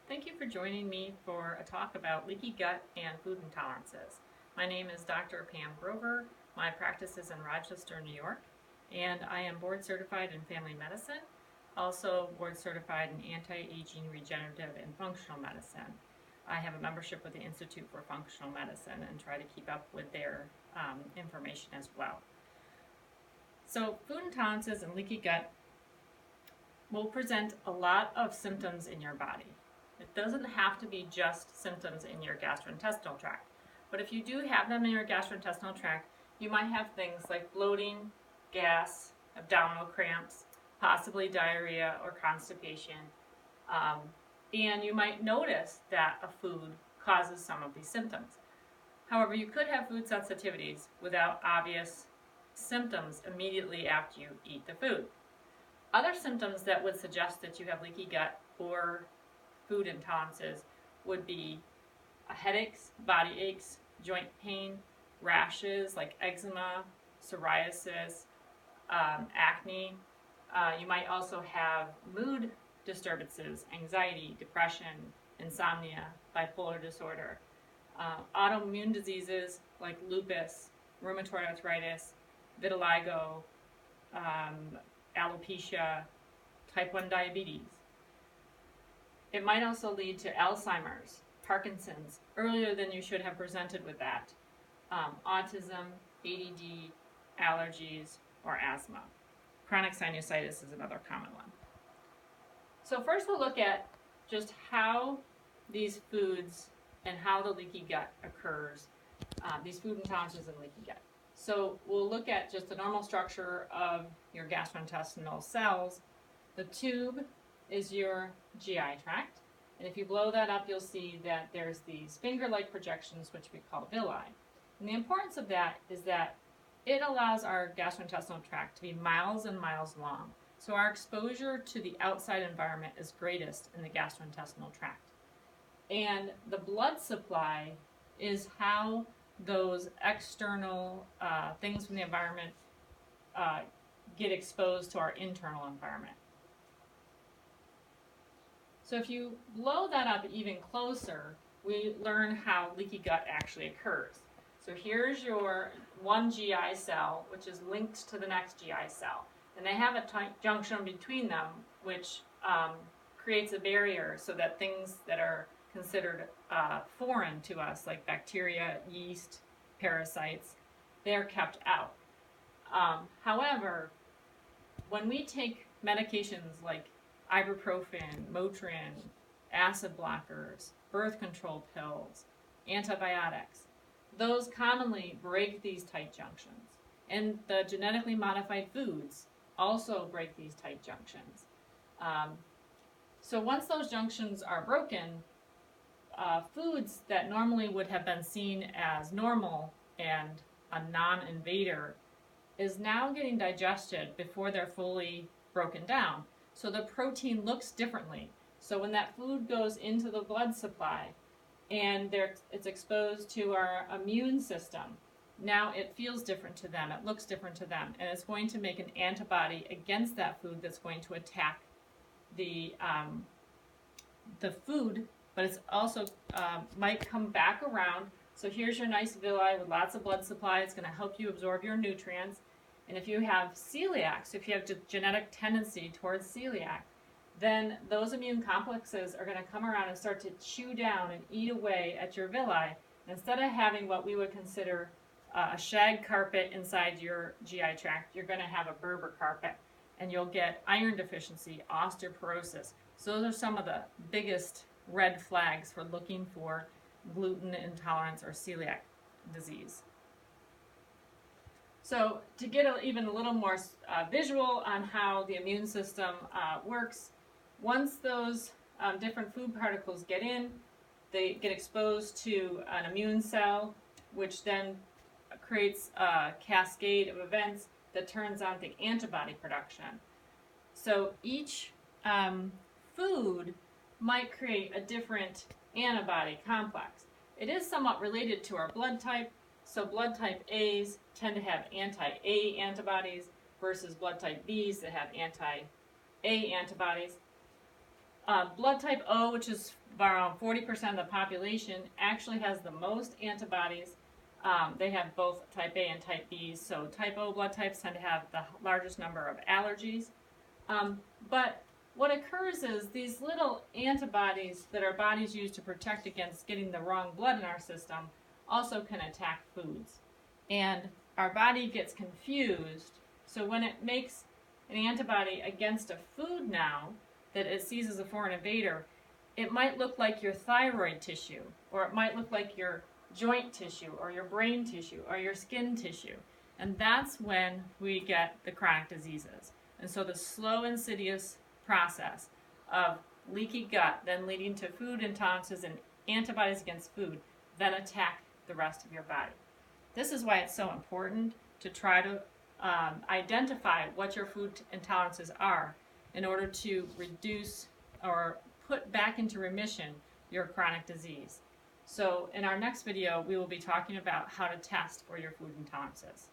Thank you for joining me for a talk about leaky gut and food intolerances. My name is Dr. Pam Grover. My practice is in Rochester, New York, and I am board certified in family medicine, also board certified in anti-aging, regenerative, and functional medicine. I have a membership with the Institute for Functional Medicine and try to keep up with their information as well. So food intolerances and leaky gut will present a lot of symptoms in your body. It doesn't have to be just symptoms in your gastrointestinal tract, but if you do have them in your gastrointestinal tract, you might have things like bloating, gas, abdominal cramps, possibly diarrhea or constipation, and you might notice that a food causes some of these symptoms. However, you could have food sensitivities without obvious symptoms immediately after you eat the food. Other symptoms that would suggest that you have leaky gut or food intolerances would be headaches, body aches, joint pain, rashes like eczema, psoriasis, acne. You might also have mood disturbances, anxiety, depression, insomnia, bipolar disorder, autoimmune diseases like lupus, rheumatoid arthritis, vitiligo, alopecia, type 1 diabetes. It might also lead to Alzheimer's, Parkinson's, earlier than you should have presented with that, autism, ADD, allergies, or asthma. Chronic sinusitis is another common one. So first we'll look at just how these foods and how the leaky gut occurs, these food intolerances and leaky gut. So we'll look at just the normal structure of your gastrointestinal cells. The tube is your GI tract, and if you blow that up, you'll see that there's these finger-like projections, which we call villi. And the importance of that is that it allows our gastrointestinal tract to be miles and miles long. So our exposure to the outside environment is greatest in the gastrointestinal tract. And the blood supply is how those external things from the environment get exposed to our internal environment. So if you blow that up even closer, we learn how leaky gut actually occurs. So here's your one GI cell, which is linked to the next GI cell. And they have a tight junction between them, which creates a barrier so that things that are considered foreign to us, like bacteria, yeast, parasites, they're kept out. However, when we take medications like ibuprofen, Motrin, acid blockers, birth control pills, antibiotics, those commonly break these tight junctions. And the genetically modified foods also break these tight junctions. So once those junctions are broken, foods that normally would have been seen as normal and a non-invader is now getting digested before they're fully broken down. So the protein looks differently. So when that food goes into the blood supply and it's exposed to our immune system, now it feels different to them, it looks different to them, and it's going to make an antibody against that food that's going to attack the food, but it's also might come back around. So here's your nice villi with lots of blood supply. It's going to help you absorb your nutrients. And if you have celiac, so if you have genetic tendency towards celiac, then those immune complexes are going to come around and start to chew down and eat away at your villi. Instead of having what we would consider a shag carpet inside your GI tract, you're going to have a Berber carpet, and you'll get iron deficiency, osteoporosis. So those are some of the biggest red flags for looking for gluten intolerance or celiac disease. So to get even a little more visual on how the immune system works, once those different food particles get in, they get exposed to an immune cell, which then creates a cascade of events that turns on the antibody production. So each food might create a different antibody complex. It is somewhat related to our blood type. So blood type A's tend to have anti-A antibodies versus blood type B's that have anti-A antibodies. Blood type O, which is around 40% of the population, actually has the most antibodies. They have both type A and type B, so type O blood types tend to have the largest number of allergies. But what occurs is these little antibodies that our bodies use to protect against getting the wrong blood in our system also can attack foods. And our body gets confused, so when it makes an antibody against a food now that it sees as a foreign invader, it might look like your thyroid tissue, or it might look like your joint tissue, or your brain tissue, or your skin tissue. And that's when we get the chronic diseases. And so the slow, insidious process of leaky gut, then leading to food intolerances and antibodies against food, then attack the rest of your body. This is why it's so important to try to identify what your food intolerances are in order to reduce or put back into remission your chronic disease. So in our next video, we will be talking about how to test for your food intolerances.